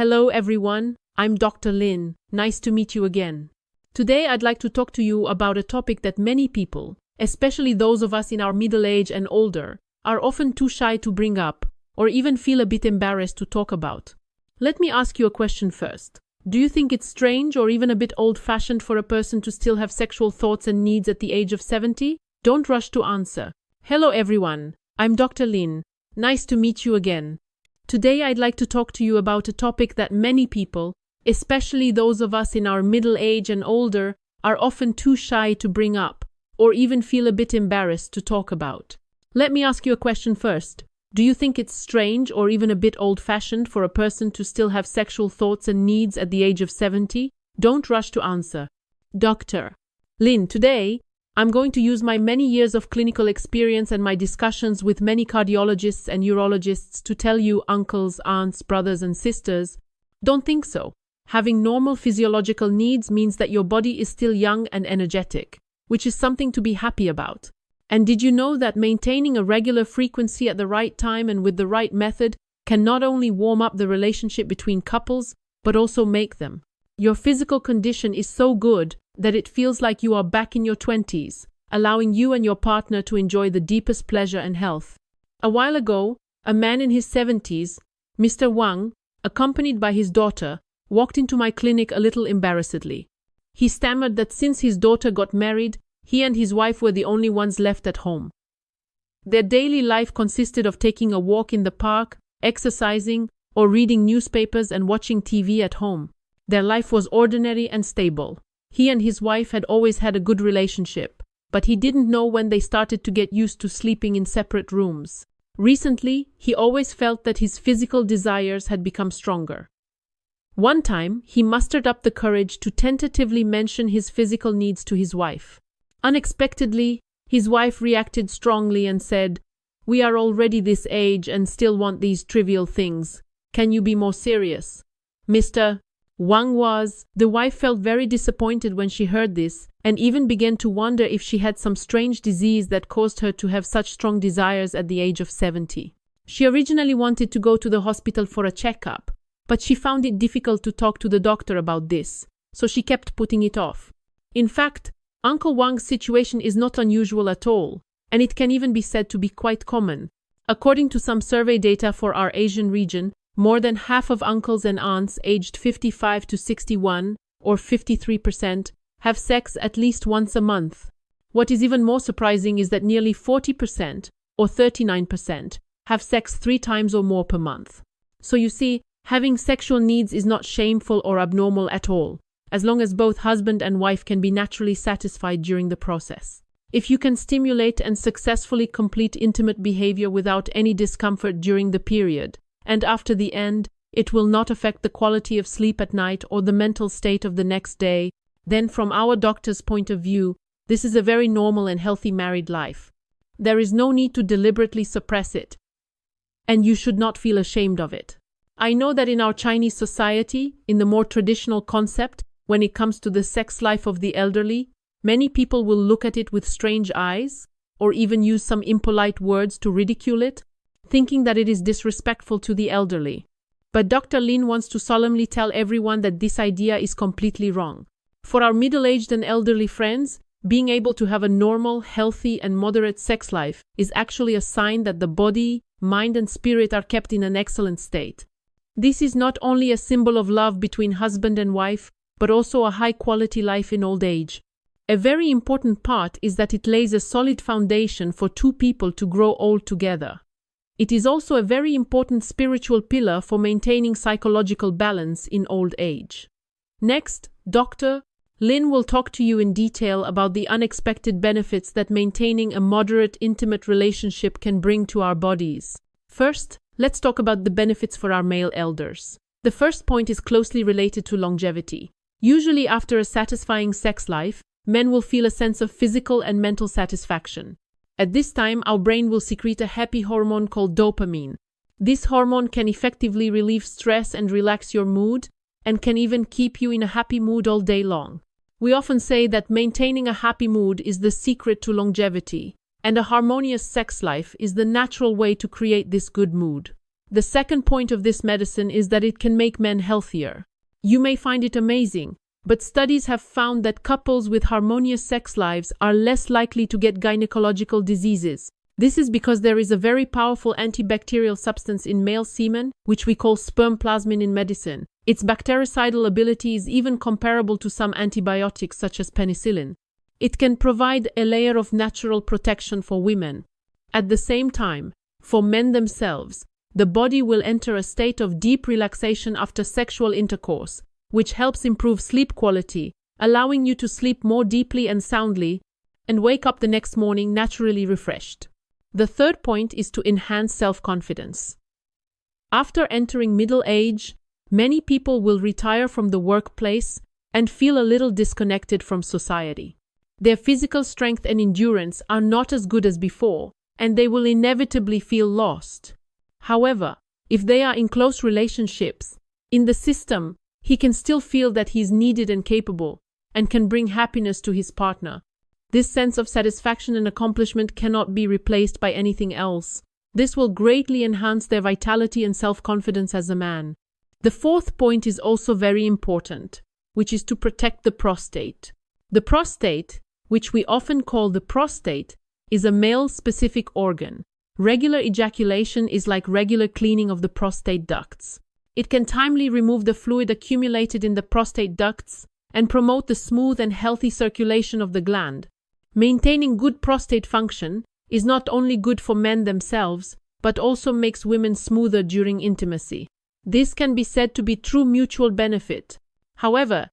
Hello everyone, I'm Dr. Lin. Nice to meet you again. Today I'd like to talk to you about a topic that many people, especially those of us in our middle age and older, are often too shy to bring up or even feel a bit embarrassed to talk about. Let me ask you a question first. Do you think it's strange or even a bit old-fashioned for a person to still have sexual thoughts and needs at the age of 70? Don't rush to answer. Hello everyone, I'm Dr. Lin. Nice to meet you again. Today I'd like to talk to you about a topic that many people, especially those of us in our middle age and older, are often too shy to bring up or even feel a bit embarrassed to talk about. Let me ask you a question first. Do you think it's strange or even a bit old-fashioned for a person to still have sexual thoughts and needs at the age of 70? Don't rush to answer. Dr. Lin, today, I'm going to use my many years of clinical experience and my discussions with many cardiologists and urologists to tell you, uncles, aunts, brothers, and sisters, don't think so. Having normal physiological needs means that your body is still young and energetic, which is something to be happy about. And did you know that maintaining a regular frequency at the right time and with the right method can not only warm up the relationship between couples, but also make them? Your physical condition is so good that it feels like you are back in your 20s, allowing you and your partner to enjoy the deepest pleasure and health. A while ago, a man in his 70s, Mr. Wang, accompanied by his daughter, walked into my clinic a little embarrassedly. He stammered that since his daughter got married, he and his wife were the only ones left at home. Their daily life consisted of taking a walk in the park, exercising, or reading newspapers and watching TV at home. Their life was ordinary and stable. He and his wife had always had a good relationship, but he didn't know when they started to get used to sleeping in separate rooms. Recently, he always felt that his physical desires had become stronger. One time, he mustered up the courage to tentatively mention his physical needs to his wife. Unexpectedly, his wife reacted strongly and said, "We are already this age and still want these trivial things. Can you be more serious?" Mr. The wife felt very disappointed when she heard this and even began to wonder if she had some strange disease that caused her to have such strong desires at the age of 70. She originally wanted to go to the hospital for a checkup, but she found it difficult to talk to the doctor about this, so she kept putting it off. In fact, Uncle Wang's situation is not unusual at all, and it can even be said to be quite common. According to some survey data for our Asian region, more than half of uncles and aunts aged 55 to 61, or 53%, have sex at least once a month. What is even more surprising is that nearly 40%, or 39%, have sex 3 times or more per month. So you see, having sexual needs is not shameful or abnormal at all, as long as both husband and wife can be naturally satisfied during the process. If you can stimulate and successfully complete intimate behavior without any discomfort during the period, and after the end, it will not affect the quality of sleep at night or the mental state of the next day, then from our doctor's point of view, this is a very normal and healthy married life. There is no need to deliberately suppress it, and you should not feel ashamed of it. I know that in our Chinese society, in the more traditional concept, when it comes to the sex life of the elderly, many people will look at it with strange eyes, or even use some impolite words to ridicule it, thinking that it is disrespectful to the elderly. But Dr. Lin wants to solemnly tell everyone that this idea is completely wrong. For our middle-aged and elderly friends, being able to have a normal, healthy, and moderate sex life is actually a sign that the body, mind, and spirit are kept in an excellent state. This is not only a symbol of love between husband and wife, but also a high-quality life in old age. A very important part is that it lays a solid foundation for 2 people to grow old together. It is also a very important spiritual pillar for maintaining psychological balance in old age. Next, Dr. Lin will talk to you in detail about the unexpected benefits that maintaining a moderate, intimate relationship can bring to our bodies. First, let's talk about the benefits for our male elders. The first point is closely related to longevity. Usually after a satisfying sex life, men will feel a sense of physical and mental satisfaction. At this time, our brain will secrete a happy hormone called dopamine. This hormone can effectively relieve stress and relax your mood, and can even keep you in a happy mood all day long. We often say that maintaining a happy mood is the secret to longevity, and a harmonious sex life is the natural way to create this good mood. The second point of this medicine is that it can make men healthier. You may find it amazing, but studies have found that couples with harmonious sex lives are less likely to get gynecological diseases. This is because there is a very powerful antibacterial substance in male semen, which we call sperm plasmin in medicine. Its bactericidal ability is even comparable to some antibiotics such as penicillin. It can provide a layer of natural protection for women. At the same time, for men themselves, the body will enter a state of deep relaxation after sexual intercourse, which helps improve sleep quality, allowing you to sleep more deeply and soundly, and wake up the next morning naturally refreshed. The third point is to enhance self-confidence. After entering middle age, many people will retire from the workplace and feel a little disconnected from society. Their physical strength and endurance are not as good as before, and they will inevitably feel lost. However, if they are in close relationships, in the system, he can still feel that he is needed and capable, and can bring happiness to his partner. This sense of satisfaction and accomplishment cannot be replaced by anything else. This will greatly enhance their vitality and self-confidence as a man. The fourth point is also very important, which is to protect the prostate. The prostate, which we often call the prostate, is a male-specific organ. Regular ejaculation is like regular cleaning of the prostate ducts. It can timely remove the fluid accumulated in the prostate ducts and promote the smooth and healthy circulation of the gland. Maintaining good prostate function is not only good for men themselves, but also makes women smoother during intimacy. This can be said to be true mutual benefit. However,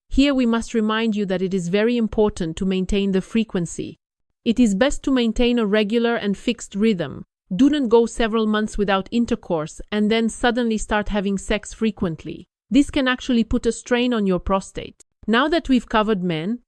here we must remind you that it is very important to maintain the frequency. It is best to maintain a regular and fixed rhythm. Do not go several months without intercourse and then suddenly start having sex frequently. This can actually put a strain on your prostate. Now that we've covered men,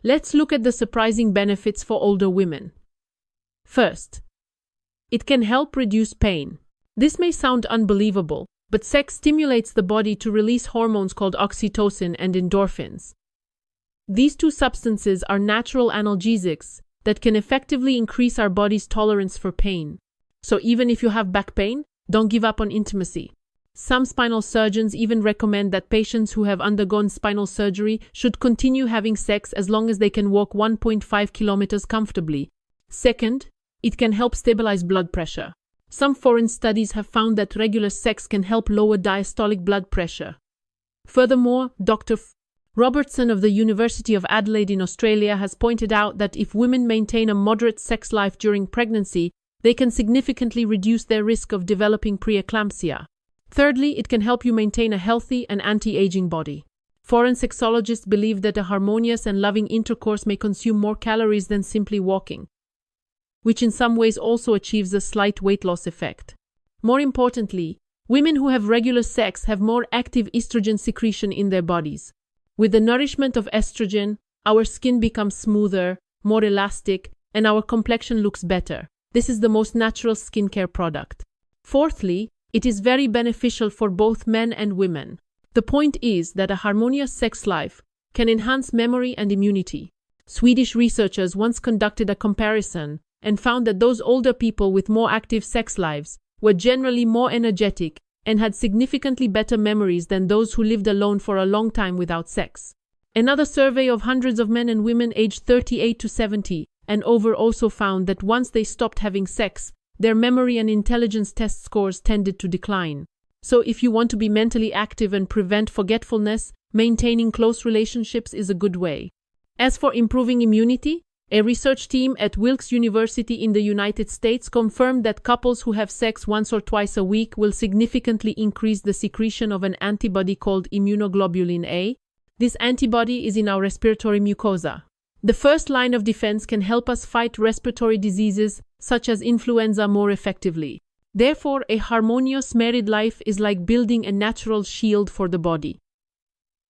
let's look at the surprising benefits for older women. First, it can help reduce pain. This may sound unbelievable, but sex stimulates the body to release hormones called oxytocin and endorphins. These two substances are natural analgesics that can effectively increase our body's tolerance for pain. So even if you have back pain, don't give up on intimacy. Some spinal surgeons even recommend that patients who have undergone spinal surgery should continue having sex as long as they can walk 1.5 kilometers comfortably. Second, it can help stabilize blood pressure. Some foreign studies have found that regular sex can help lower diastolic blood pressure. Furthermore, Dr. Robertson of the University of Adelaide in Australia has pointed out that if women maintain a moderate sex life during pregnancy, they can significantly reduce their risk of developing preeclampsia. Thirdly, it can help you maintain a healthy and anti-aging body. Foreign sexologists believe that a harmonious and loving intercourse may consume more calories than simply walking, which in some ways also achieves a slight weight loss effect. More importantly, women who have regular sex have more active estrogen secretion in their bodies. With the nourishment of estrogen, our skin becomes smoother, more elastic, and our complexion looks better. This is the most natural skincare product. Fourthly, it is very beneficial for both men and women. The point is that a harmonious sex life can enhance memory and immunity. Swedish researchers once conducted a comparison and found that those older people with more active sex lives were generally more energetic and had significantly better memories than those who lived alone for a long time without sex. Another survey of hundreds of men and women aged 38 to 70 and over also found that once they stopped having sex, their memory and intelligence test scores tended to decline. So if you want to be mentally active and prevent forgetfulness, maintaining close relationships is a good way. As for improving immunity, a research team at Wilkes University in the United States confirmed that couples who have sex once or twice a week will significantly increase the secretion of an antibody called immunoglobulin A. This antibody is in our respiratory mucosa. The first line of defense can help us fight respiratory diseases such as influenza more effectively. Therefore, a harmonious married life is like building a natural shield for the body.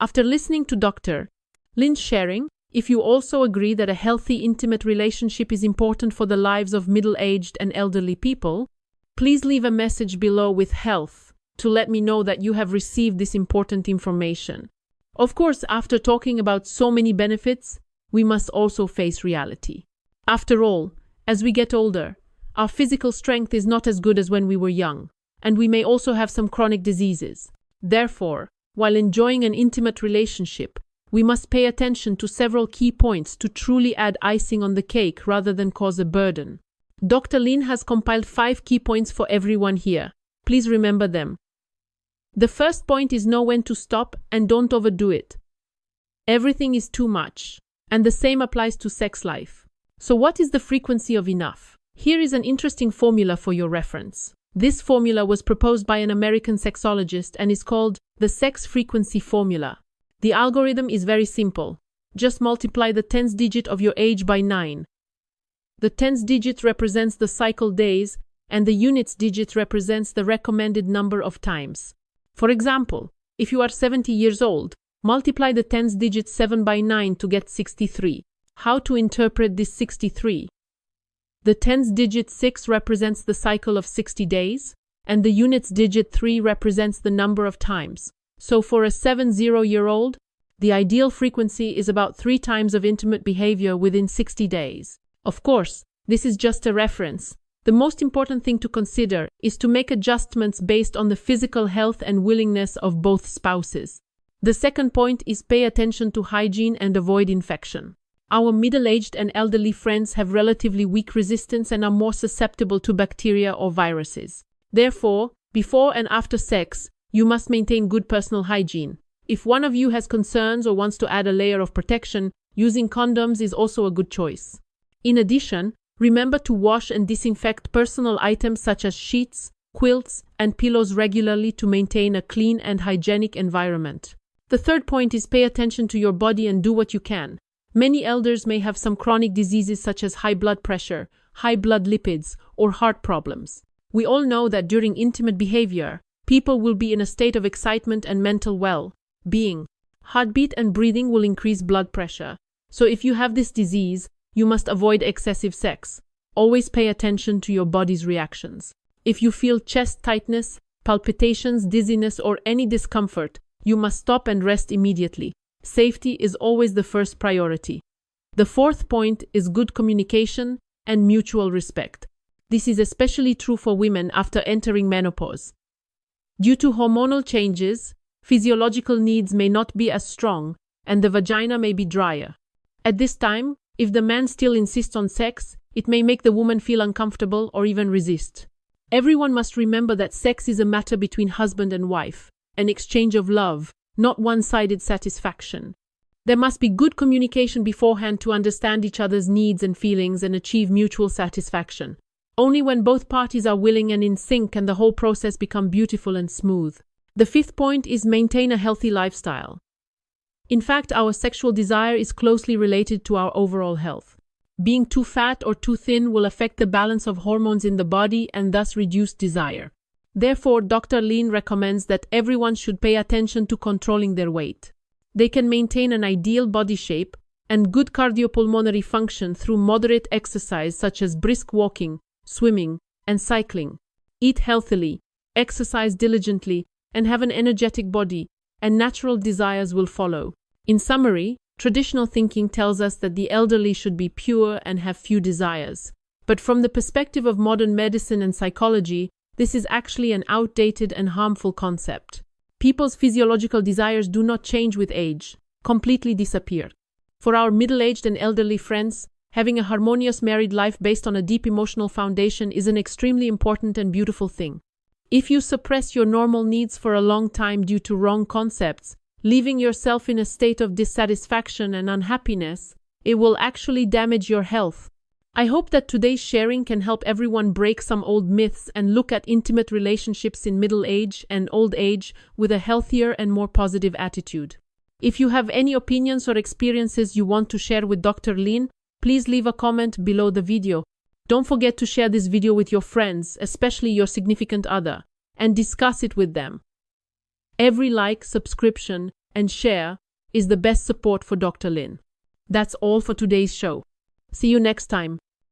After listening to Dr. Lynn's sharing, if you also agree that a healthy, intimate relationship is important for the lives of middle-aged and elderly people, please leave a message below with health to let me know that you have received this important information. Of course, after talking about so many benefits, we must also face reality. After all, as we get older, our physical strength is not as good as when we were young, and we may also have some chronic diseases. Therefore, while enjoying an intimate relationship, we must pay attention to several key points to truly add icing on the cake rather than cause a burden. Dr. Lin has compiled 5 key points for everyone here. Please remember them. The first point is know when to stop and don't overdo it. Everything is too much, and the same applies to sex life. So what is the frequency of enough? Here is an interesting formula for your reference. This formula was proposed by an American sexologist and is called the sex frequency formula. The algorithm is very simple. Just multiply the tens digit of your age by 9. The tens digit represents the cycle days, and the units digit represents the recommended number of times. For example, if you are 70 years old, multiply the tens digit 7 by 9 to get 63. How to interpret this 63? The tens digit 6 represents the cycle of 60 days, and the units digit 3 represents the number of times. So for a 70-year-old, the ideal frequency is about 3 times of intimate behavior within 60 days. Of course, this is just a reference. The most important thing to consider is to make adjustments based on the physical health and willingness of both spouses. The second point is pay attention to hygiene and avoid infection. Our middle-aged and elderly friends have relatively weak resistance and are more susceptible to bacteria or viruses. Therefore, before and after sex, you must maintain good personal hygiene. If one of you has concerns or wants to add a layer of protection, using condoms is also a good choice. In addition, remember to wash and disinfect personal items such as sheets, quilts, and pillows regularly to maintain a clean and hygienic environment. The third point is pay attention to your body and do what you can. Many elders may have some chronic diseases such as high blood pressure, high blood lipids, or heart problems. We all know that during intimate behavior, people will be in a state of excitement and mental well-being. Heartbeat and breathing will increase blood pressure. So if you have this disease, you must avoid excessive sex. Always pay attention to your body's reactions. If you feel chest tightness, palpitations, dizziness, or any discomfort, you must stop and rest immediately. Safety is always the first priority. The fourth point is good communication and mutual respect. This is especially true for women after entering menopause. Due to hormonal changes, physiological needs may not be as strong, and the vagina may be drier. At this time, if the man still insists on sex, it may make the woman feel uncomfortable or even resist. Everyone must remember that sex is a matter between husband and wife, an exchange of love, not one-sided satisfaction. There must be good communication beforehand to understand each other's needs and feelings and achieve mutual satisfaction. Only when both parties are willing and in sync can the whole process become beautiful and smooth. The fifth point is maintain a healthy lifestyle. In fact, our sexual desire is closely related to our overall health. Being too fat or too thin will affect the balance of hormones in the body and thus reduce desire. Therefore, Dr. Lin recommends that everyone should pay attention to controlling their weight. They can maintain an ideal body shape and good cardiopulmonary function through moderate exercise such as brisk walking, swimming, and cycling. Eat healthily, exercise diligently, and have an energetic body, and natural desires will follow. In summary, traditional thinking tells us that the elderly should be pure and have few desires. But from the perspective of modern medicine and psychology, this is actually an outdated and harmful concept. People's physiological desires do not change with age, completely disappear. For our middle-aged and elderly friends, having a harmonious married life based on a deep emotional foundation is an extremely important and beautiful thing. If you suppress your normal needs for a long time due to wrong concepts, leaving yourself in a state of dissatisfaction and unhappiness, it will actually damage your health. I hope that today's sharing can help everyone break some old myths and look at intimate relationships in middle age and old age with a healthier and more positive attitude. If you have any opinions or experiences you want to share with Dr. Lin, please leave a comment below the video. Don't forget to share this video with your friends, especially your significant other, and discuss it with them. Every like, subscription, and share is the best support for Dr. Lin. That's all for today's show. See you next time.